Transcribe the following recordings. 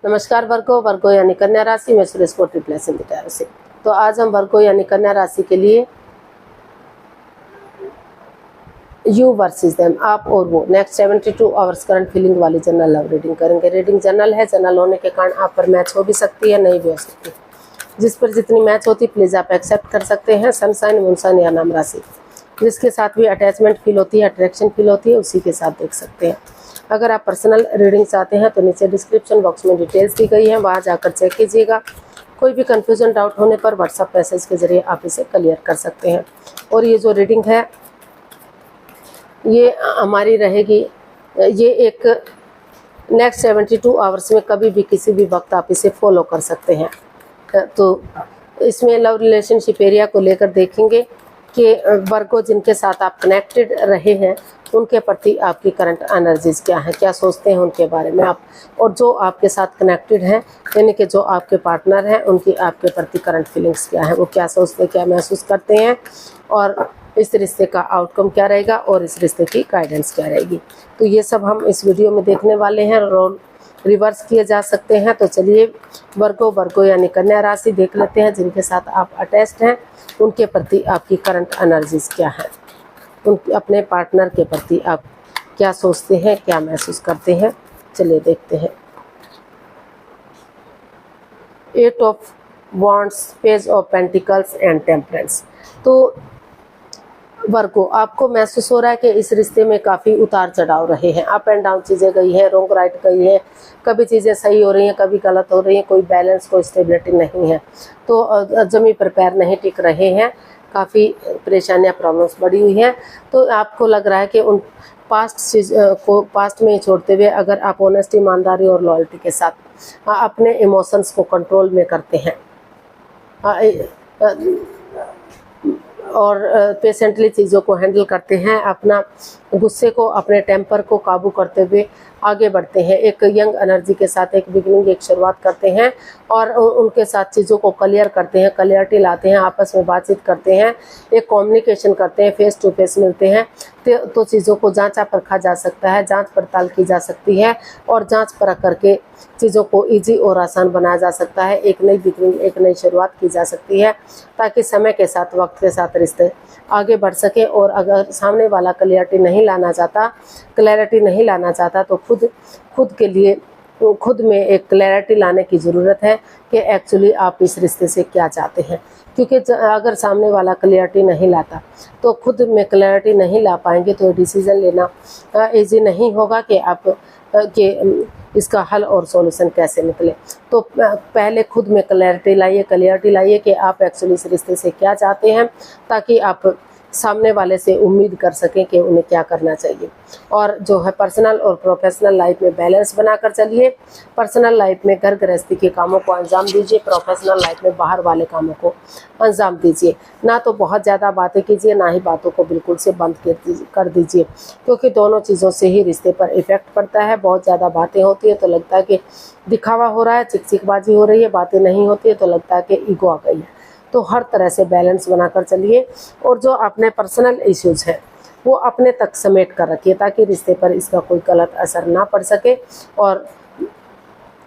नमस्कार वर्गो वर्गो यानी कन्या राशि में सुरेश को ट्रिप्लेसन दिखा से। तो आज हम वर्गो यानी कन्या राशि के लिए यू वर्सेस देम, आप और वो, नेक्स्ट 72 आवर्स करंट फीलिंग वाली जनरल लव रीडिंग करेंगे। रीडिंग जनरल है, जनरल होने के कारण आप पर मैच हो भी सकती है, नहीं भी हो सकती। जिस पर जितनी मैच होती प्लीज आप एक्सेप्ट कर सकते हैं। सनसाइन, मूनसाइन या नाम राशि, जिसके साथ भी अटैचमेंट फील होती है, अट्रैक्शन फील होती है, उसी के साथ देख सकते हैं। अगर आप पर्सनल रीडिंग चाहते हैं तो नीचे डिस्क्रिप्शन बॉक्स में डिटेल्स दी गई हैं, वहाँ जाकर चेक कीजिएगा। कोई भी कन्फ्यूजन डाउट होने पर व्हाट्सएप मैसेज के जरिए आप इसे क्लियर कर सकते हैं। और ये जो रीडिंग है ये हमारी रहेगी, ये एक नेक्स्ट 72 आवर्स में कभी भी किसी भी वक्त आप इसे फॉलो कर सकते हैं। तो इसमें लव रिलेशनशिप एरिया को लेकर देखेंगे कि वर्गो जिनके साथ आप कनेक्टेड रहे हैं उनके प्रति आपकी करंट एनर्जीज क्या है, क्या सोचते हैं उनके बारे में आप, और जो आपके साथ कनेक्टेड हैं यानी कि जो आपके पार्टनर हैं उनकी आपके प्रति करंट फीलिंग्स क्या है, वो क्या सोचते हैं, क्या महसूस करते हैं, और इस रिश्ते का आउटकम क्या रहेगा और इस रिश्ते की गाइडेंस क्या रहेगी। तो ये सब हम इस वीडियो में देखने वाले हैं। रोल रिवर्स किए जा सकते हैं। तो चलिए वर्गो यानी कन्या राशि देख लेते हैं, जिनके साथ आप अटैच्ड हैं उनके प्रति आपकी करंट एनर्जीज क्या है, उन अपने पार्टनर के प्रति आप क्या सोचते हैं, क्या महसूस करते हैं। चलिए देखते हैं। 8 of wands, page of pentacles and temperance. तो वर्गो आपको महसूस हो रहा है कि इस रिश्ते में काफ़ी उतार चढ़ाव रहे हैं, अप एंड डाउन चीज़ें गई हैं, रॉन्ग राइट गई हैं, कभी चीज़ें सही हो रही हैं, कभी गलत हो रही हैं, कोई बैलेंस, कोई स्टेबिलिटी नहीं है। तो जमी पर पैर नहीं टिक रहे हैं, काफ़ी परेशानियां, प्रॉब्लम्स बढ़ी हुई हैं। तो आपको लग रहा है कि उन पास्ट चीज़ को पास्ट में ही छोड़ते हुए अगर आप ऑनेस्टी, ईमानदारी और लॉयल्टी के साथ अपने इमोशंस को कंट्रोल में करते हैं और पेशेंटली चीज़ों को हैंडल करते हैं, अपना गुस्से को, अपने टेम्पर को काबू करते हुए आगे बढ़ते हैं, एक यंग एनर्जी के साथ एक बिगिनिंग, एक शुरुआत करते हैं और उनके साथ चीज़ों को क्लियर करते हैं, क्लियरिटी लाते हैं, आपस में बातचीत करते हैं, एक कम्युनिकेशन करते हैं, फेस टू फेस मिलते हैं। तो चीज़ों को जांचा परखा जा सकता है, जांच पड़ताल की जा सकती है और जांच परख करके चीज़ों को इजी और आसान बनाया जा सकता है। एक नई बिगिनिंग, एक नई शुरुआत की जा सकती है ताकि समय के साथ, वक्त के साथ रिश्ते आगे बढ़ सके। और अगर सामने वाला क्लियरिटी नहीं लाना चाहता तो खुद के लिए खुद में एक क्लैरिटी लाने की ज़रूरत है कि एक्चुअली आप इस रिश्ते से क्या चाहते हैं। क्योंकि अगर सामने वाला क्लैरिटी नहीं लाता तो खुद में क्लैरिटी नहीं ला पाएंगे तो डिसीज़न लेना इजी नहीं होगा कि आप कि इसका हल और सॉल्यूशन कैसे निकले। तो पहले खुद में क्लैरिटी लाइए कि आप एक्चुअली इस रिश्ते से क्या चाहते हैं, ताकि आप सामने वाले से उम्मीद कर सकें कि उन्हें क्या करना चाहिए। और जो है पर्सनल और प्रोफेशनल लाइफ में बैलेंस बनाकर चलिए। पर्सनल लाइफ में घर गृहस्थी के कामों को अंजाम दीजिए, प्रोफेशनल लाइफ में बाहर वाले कामों को अंजाम दीजिए। ना तो बहुत ज़्यादा बातें कीजिए, ना ही बातों को बिल्कुल से बंद कर दीजिए, क्योंकि दोनों चीज़ों से ही रिश्ते पर इफेक्ट पड़ता है। बहुत ज़्यादा बातें होती है तो लगता है कि दिखावा हो रहा है, चिकचिकबाजी हो रही है, बातें नहीं होती है तो लगता है कि ईगो आ गई है। तो हर तरह से बैलेंस बनाकर चलिए और जो अपने पर्सनल इश्यूज हैं वो अपने तक समेट कर रखिए ताकि रिश्ते पर इसका कोई गलत असर ना पड़ सके। और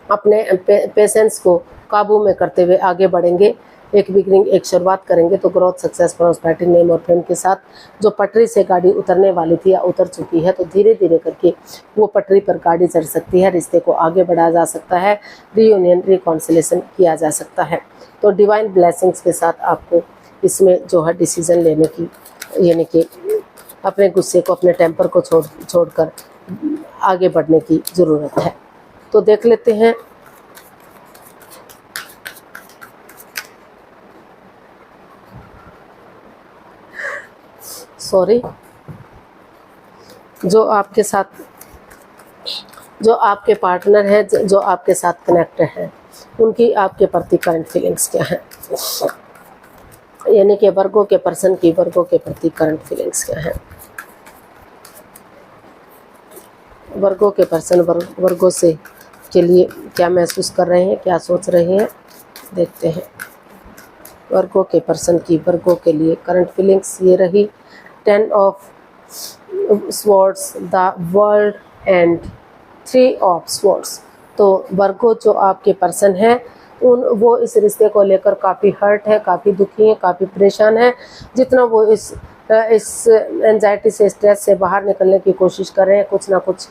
अपने पेशेंस को काबू में करते हुए आगे बढ़ेंगे, एक बिगिनिंग, एक शुरुआत करेंगे तो ग्रोथ, सक्सेस, प्रॉस्पेरिटी, नेम और फेम के साथ जो पटरी से गाड़ी उतरने वाली थी या उतर चुकी है तो धीरे धीरे करके वो पटरी पर गाड़ी चढ़ सकती है, रिश्ते को आगे बढ़ाया जा सकता है, रीयूनियन, रिकॉन्सिलेशन किया जा सकता है। तो डिवाइन ब्लेसिंग्स के साथ आपको इसमें जो है डिसीज़न लेने की, यानी कि अपने गुस्से को, अपने टेम्पर को छोड़कर आगे बढ़ने की ज़रूरत है। तो देख लेते हैं। सॉरी, जो आपके पार्टनर है, जो आपके साथ कनेक्टेड है, उनकी आपके प्रति करंट फीलिंग्स क्या है, यानी कि वर्गो के पर्सन की वर्गो के प्रति करंट फीलिंग्स क्या है। वर्गो के पर्सन वर्गो से के लिए क्या महसूस कर रहे हैं, क्या सोच रहे हैं, देखते हैं। वर्गो के पर्सन की वर्गो के लिए करंट फीलिंग्स ये रही। 10 of swords, the world and 3 of swords. तो वर्गो जो आपके पर्सन है वो इस रिश्ते को लेकर काफ़ी हर्ट है, काफ़ी दुखी है, काफ़ी परेशान है। जितना वो इस एंजाइटी से, स्ट्रेस से बाहर निकलने की कोशिश कर रहे हैं, कुछ ना कुछ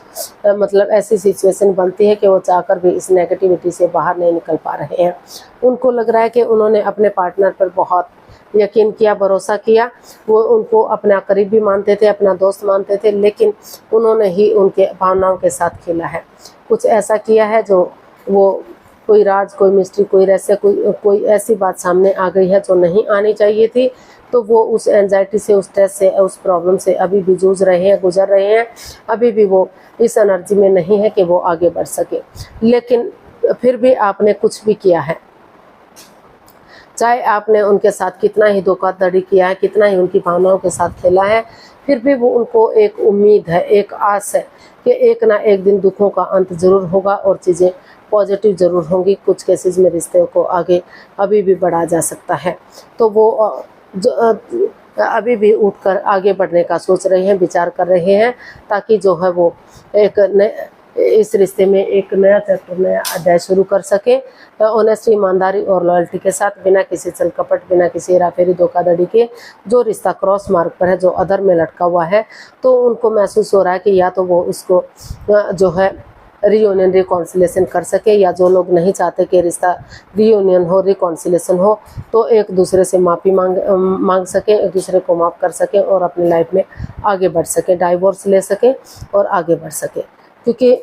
मतलब ऐसी सिचुएशन बनती है कि वो चाहकर भी इस नेगेटिविटी से बाहर नहीं निकल पा रहे हैं। उनको लग रहा है कि उन्होंने अपने पार्टनर पर बहुत यकीन किया, भरोसा किया, वो उनको अपना करीबी मानते थे, अपना दोस्त मानते थे, लेकिन उन्होंने ही उनके भावनाओं के साथ खेला है। कुछ ऐसा किया है जो वो कोई राज, कोई मिस्ट्री, कोई रहस्य, कोई ऐसी बात सामने आ गई है जो नहीं आनी चाहिए थी। तो वो उस एंजाइटी से, उस स्ट्रेस से, उस प्रॉब्लम से अभी भी जूझ रहे हैं, गुजर रहे हैं। अभी भी वो इस एनर्जी में नहीं है कि वो आगे बढ़ सके। लेकिन फिर भी आपने कुछ भी किया है, चाहे आपने उनके साथ कितना ही धोखाधड़ी किया है, कितना ही उनकी भावनाओं के साथ खेला है, फिर भी वो उनको एक उम्मीद है, एक आस है कि एक ना एक दिन दुखों का अंत ज़रूर होगा और चीज़ें पॉजिटिव ज़रूर होंगी। कुछ केसेस में रिश्ते को आगे अभी भी बढ़ा जा सकता है। तो वो अभी भी उठकर आगे बढ़ने का सोच रहे हैं, विचार कर रहे हैं, ताकि जो है वो इस रिश्ते में एक नया चैप्टर, नया अध्याय शुरू कर सके। ऑनेस्टी, ईमानदारी और लॉयल्टी के साथ, बिना किसी छल कपट, बिना किसी हेराफेरी, धोखाधड़ी के। जो रिश्ता क्रॉस मार्ग पर है, जो अधर में लटका हुआ है, तो उनको महसूस हो रहा है कि या तो वो इसको जो है रीयूनियन, रिकॉन्सिलेशन कर सके, या जो लोग नहीं चाहते कि रिश्ता रीयूनियन हो, रिकॉन्सिलेशन हो, तो एक दूसरे से माफ़ी मांग सके, एक दूसरे को माफ़ कर सके और अपनी लाइफ में आगे बढ़ सके, डाइवोर्स ले सके और आगे बढ़ सके। क्योंकि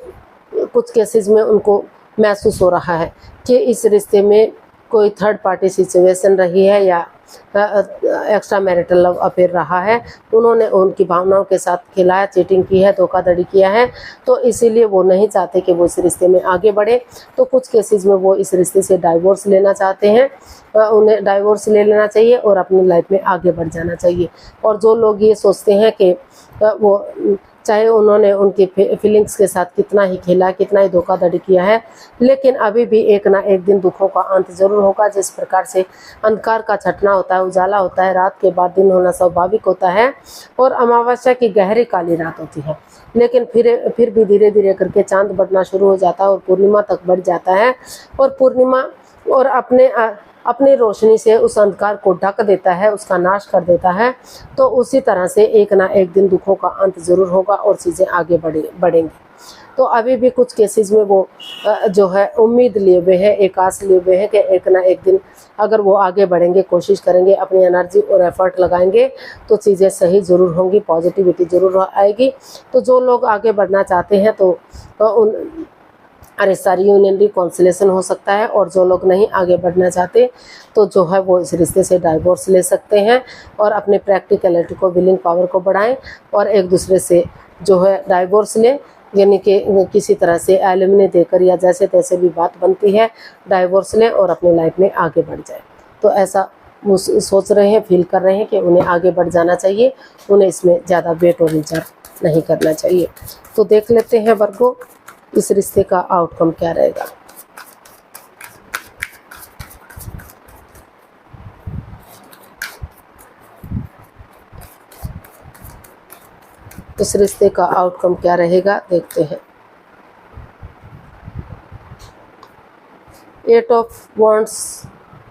कुछ केसेस में उनको महसूस हो रहा है कि इस रिश्ते में कोई थर्ड पार्टी सिचुएशन रही है या एक्स्ट्रा मैरिटल लव अफेयर रहा है। उन्होंने उनकी भावनाओं के साथ खेला है, चीटिंग की है, धोखाधड़ी किया है, तो इसीलिए वो नहीं चाहते कि वो इस रिश्ते में आगे बढ़े। तो कुछ केसेस में वो इस रिश्ते से डाइवोर्स लेना चाहते हैं। उन्हें डाइवोर्स ले लेना चाहिए और अपनी लाइफ में आगे बढ़ जाना चाहिए। और जो लोग ये सोचते हैं कि वो चाहे उन्होंने उनकी फीलिंग्स के साथ कितना ही खेला, कितना ही धोखाधड़ी किया है, लेकिन अभी भी एक ना एक दिन दुखों का अंत जरूर होगा। जिस प्रकार से अंधकार का छटना होता है, उजाला होता है, रात के बाद दिन होना स्वाभाविक होता है और अमावस्या की गहरी काली रात होती है, लेकिन फिर भी धीरे धीरे करके चांद बढ़ना शुरू हो जाता है और पूर्णिमा तक बढ़ जाता है। और पूर्णिमा और अपनी रोशनी से उस अंधकार को ढक देता है, उसका नाश कर देता है। तो उसी तरह से एक ना एक दिन दुखों का अंत जरूर होगा और चीज़ें आगे बढ़ेंगी। तो अभी भी कुछ केसेस में वो जो है उम्मीद लिए हुए हैं, एक आस लिए हुए हैं कि एक ना एक दिन अगर वो आगे बढ़ेंगे, कोशिश करेंगे, अपनी एनर्जी और एफर्ट लगाएंगे, तो चीज़ें सही ज़रूर होंगी, पॉजिटिविटी ज़रूर आएगी। तो जो लोग आगे बढ़ना चाहते हैं तो उन रिश्ता रीयूनियन, रिकॉन्सिलेशन हो सकता है। और जो लोग नहीं आगे बढ़ना चाहते तो जो है वो इस रिश्ते से डाइवोर्स ले सकते हैं और अपने प्रैक्टिकलिटी को, विलिंग पावर को बढ़ाएं और एक दूसरे से जो है डाइवोर्स लें, यानी कि किसी तरह से एलिमनी देकर या जैसे तैसे भी बात बनती है, डाइवोर्स लें और अपनी लाइफ में आगे बढ़ जाए। तो ऐसा वो सोच रहे हैं, फील कर रहे हैं कि उन्हें आगे बढ़ जाना चाहिए, उन्हें इसमें ज़्यादा वेट और विचार नहीं करना चाहिए। तो देख लेते हैं वर्गो, इस रिश्ते का आउटकम क्या रहेगा। इस रिश्ते का आउटकम क्या रहेगा, देखते हैं। 8 of wands,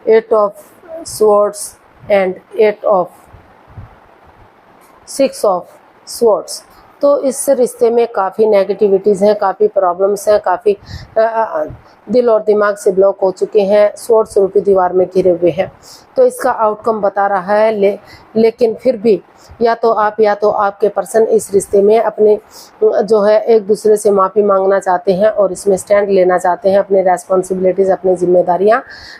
8 of swords and 8 of 6 of swords. तो इस रिश्ते में काफ़ी नेगेटिविटीज़ हैं, काफ़ी प्रॉब्लम्स हैं, काफ़ी दिल और दिमाग से ब्लॉक हो चुके हैं, स्वॉर्ड्स रूपी दीवार में घिरे हुए हैं। तो इसका आउटकम बता रहा है लेकिन फिर भी या तो आपके पर्सन इस रिश्ते में अपने जो है एक दूसरे से माफ़ी मांगना चाहते हैं और इसमें स्टैंड लेना चाहते हैं, अपने रेस्पॉन्सिबिलिटीज़, अपनी जिम्मेदारियां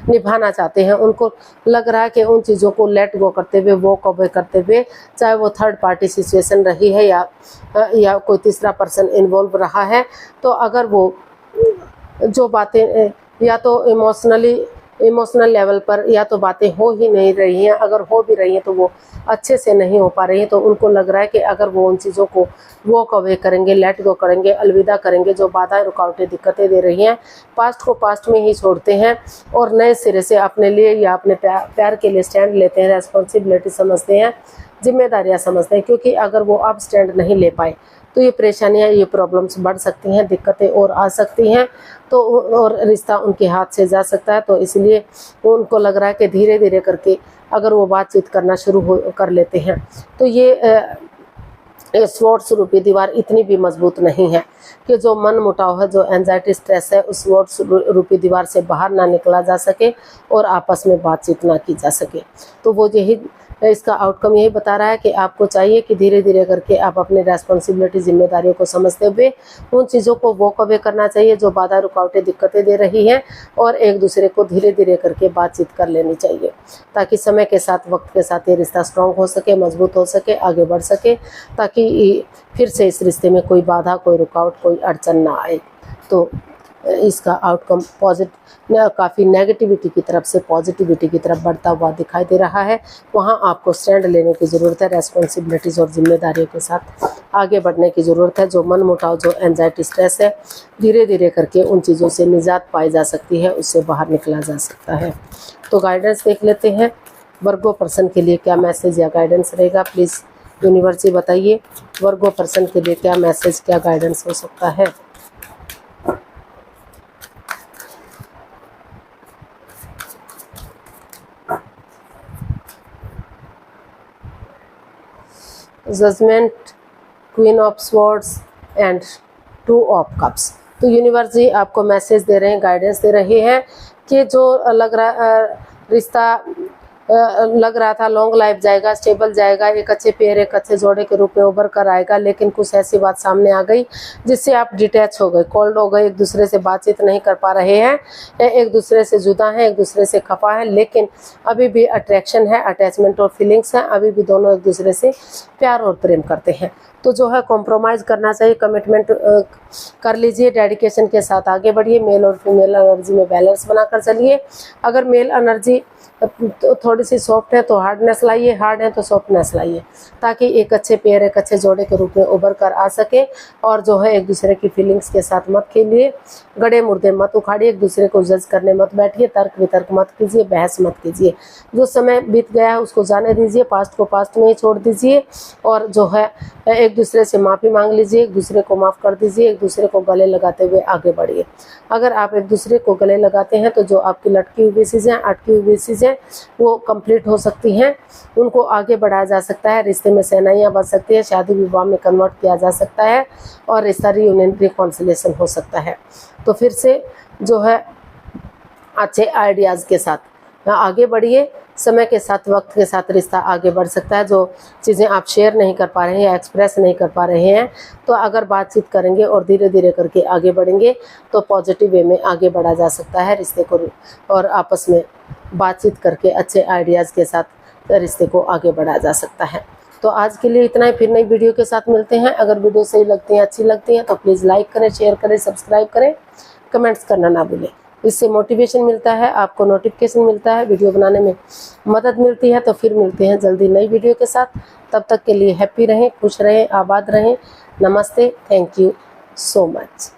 निभाना चाहते हैं। उनको लग रहा है कि उन चीज़ों को लेट गो करते हुए, वॉक अवे करते हुए, चाहे वो थर्ड पार्टी सिचुएशन रही है या कोई तीसरा पर्सन इन्वॉल्व रहा है, तो अगर वो जो बातें या तो इमोशनल लेवल पर या तो बातें हो ही नहीं रही हैं, अगर हो भी रही हैं तो वो अच्छे से नहीं हो पा रही हैं, तो उनको लग रहा है कि अगर वो उन चीज़ों को वॉक अवे करेंगे, लेट गो करेंगे, अलविदा करेंगे, जो बाधाएं, रुकावटें, दिक्कतें दे रही हैं, पास्ट को पास्ट में ही छोड़ते हैं और नए सिरे से अपने लिए या अपने प्यार के लिए स्टैंड लेते हैं, रेस्पॉन्सिबिलिटी समझते हैं, जिम्मेदारियाँ समझते हैं। क्योंकि अगर वो अब स्टैंड नहीं ले पाए तो ये परेशानियाँ, ये प्रॉब्लम्स बढ़ सकती हैं, दिक्कतें और आ सकती हैं, तो और रिश्ता उनके हाथ से जा सकता है। तो इसलिए उनको लग रहा है कि धीरे धीरे करके अगर वो बातचीत करना शुरू कर लेते हैं तो ये स्वॉर्ड्स रूपी दीवार इतनी भी मजबूत नहीं है कि जो मन मुटाव है, जो एंजाइटी स्ट्रेस है, उस स्वॉर्ड्स रूपी दीवार से बाहर ना निकला जा सके और आपस में बातचीत ना की जा सके। तो वो यही इसका आउटकम यही बता रहा है कि आपको चाहिए कि धीरे धीरे करके आप अपनी रेस्पॉन्सिबिलिटी, जिम्मेदारियों को समझते हुए उन चीज़ों को वॉक अवे करना चाहिए जो बाधा, रुकावटें, दिक्कतें दे रही हैं, और एक दूसरे को धीरे धीरे करके बातचीत कर लेनी चाहिए, ताकि समय के साथ, वक्त के साथ ये रिश्ता स्ट्रॉन्ग हो सके, मजबूत हो सके, आगे बढ़ सके, ताकि फिर से इस रिश्ते में कोई बाधा, कोई रुकावट, कोई अड़चन ना आए। तो इसका आउटकम काफ़ी नेगेटिविटी की तरफ से पॉजिटिविटी की तरफ बढ़ता हुआ दिखाई दे रहा है। वहाँ आपको स्टैंड लेने की ज़रूरत है, रेस्पॉन्सिबिलिटीज़ और जिम्मेदारियों के साथ आगे बढ़ने की ज़रूरत है। जो मन मुटाव, जो एंजाइटी स्ट्रेस है, धीरे धीरे करके उन चीज़ों से निजात पाई जा सकती है, उससे बाहर निकला जा सकता है। तो गाइडेंस देख लेते हैं, वर्गो पर्सन के लिए क्या मैसेज या गाइडेंस रहेगा, प्लीज़ यूनिवर्स जी बताइए वर्गो पर्सन के लिए क्या मैसेज, क्या गाइडेंस हो सकता है। Judgement, queen of swords and 2 of cups. तो यूनिवर्स जी आपको मैसेज दे रहे हैं, गाइडेंस दे रहे हैं कि जो रिश्ता लग रहा था लॉन्ग लाइफ जाएगा, स्टेबल जाएगा, एक अच्छे पेयर, एक अच्छे जोड़े के रूप में उभर कर आएगा, लेकिन कुछ ऐसी बात सामने आ गई जिससे आप डिटैच हो गए, कोल्ड हो गए, एक दूसरे से बातचीत नहीं कर पा रहे हैं, एक दूसरे से जुदा हैं, एक दूसरे से खफा हैं, लेकिन अभी भी अट्रैक्शन है, अटैचमेंट और फीलिंग्स हैं, अभी भी दोनों एक दूसरे से प्यार और प्रेम करते हैं। तो जो है कॉम्प्रोमाइज़ करना चाहिए, कमिटमेंट कर लीजिए, डेडिकेशन के साथ आगे बढ़िए, मेल और फीमेल एनर्जी में बैलेंस बनाकर चलिए। अगर मेल एनर्जी तो थोड़ी सी सॉफ्ट है तो हार्डनेस लाइए, हार्ड है तो सॉफ्टनेस लाइए, ताकि एक अच्छे पेयर, एक अच्छे जोड़े के रूप में उभर कर आ सके। और जो है एक दूसरे की फीलिंग्स के साथ मत खेलिए, गड़े मुर्दे मत उखाड़िए, एक दूसरे को जज करने मत बैठिए, तर्क वितर्क मत कीजिए, बहस मत कीजिए। जो समय बीत गया है उसको जाने दीजिए, पास्ट को पास्ट में ही छोड़ दीजिए, और जो है एक दूसरे से माफ़ी मांग लीजिए, एक दूसरे को माफ़ कर दीजिए, एक दूसरे को गले लगाते हुए आगे बढ़िए। अगर आप एक दूसरे को गले लगाते हैं तो जो आपकी लटकी हुई चीज़ें, अटकी हुई चीज़ें वो कंप्लीट हो सकती हैं, उनको आगे बढ़ाया जा सकता है, रिश्ते में सहनाइयाँ बच सकती है, शादी विवाह में कन्वर्ट किया जा सकता है, और रिश्ता रियूनियन, रिकॉन्सिलेशन हो सकता है। तो फिर से जो है अच्छे आइडियाज़ के साथ आगे बढ़िए, समय के साथ, वक्त के साथ रिश्ता आगे बढ़ सकता है। जो चीज़ें आप शेयर नहीं कर पा रहे हैं या एक्सप्रेस नहीं कर पा रहे हैं, तो अगर बातचीत करेंगे और धीरे धीरे करके आगे बढ़ेंगे तो पॉजिटिव वे में आगे बढ़ा जा सकता है रिश्ते को, और आपस में बातचीत करके अच्छे आइडियाज़ के साथ रिश्ते को आगे बढ़ाया जा सकता है। तो आज के लिए इतना ही, फिर नई वीडियो के साथ मिलते हैं। अगर वीडियो सही लगती है, अच्छी लगती है तो प्लीज़ लाइक करें, शेयर करें, सब्सक्राइब करें, कमेंट्स करना ना भूलें। इससे मोटिवेशन मिलता है, आपको नोटिफिकेशन मिलता है, वीडियो बनाने में मदद मिलती है। तो फिर मिलते हैं जल्दी नई वीडियो के साथ। तब तक के लिए हैप्पी रहें, खुश रहें, आबाद रहें। नमस्ते, थैंक यू सो मच।